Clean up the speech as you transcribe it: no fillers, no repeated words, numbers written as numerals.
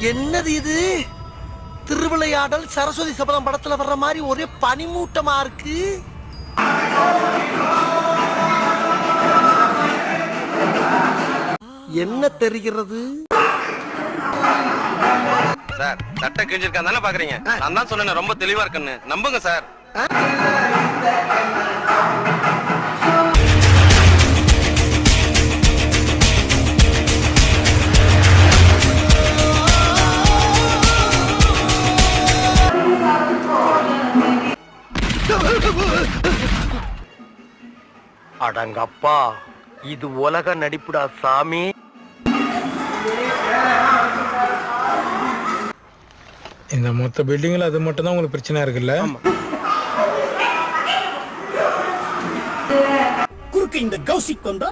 என்னது இது? திருவிளையாடல் சரஸ்வதி சபதம் படத்துல வர்ற மாதிரி ஒரே பனிமூட்டமா இருக்கு. என்ன தெரிகிறது? சார் சட்டை கிழிஞ்சிருக்கான் தானே பாக்குறீங்க? நான் தான் சொன்னேன் ரொம்ப தெளிவா இருக்குன்னு, நம்புங்க சார். அடங்கப்பா, இது உலக நடிப்புடா சாமி. இந்த மொத்த பில்டிங்ல அது மட்டும் தான் உங்களுக்கு பிரச்சனை இருக்குல்ல? குறுக்கு இந்த கௌசிக் வந்தா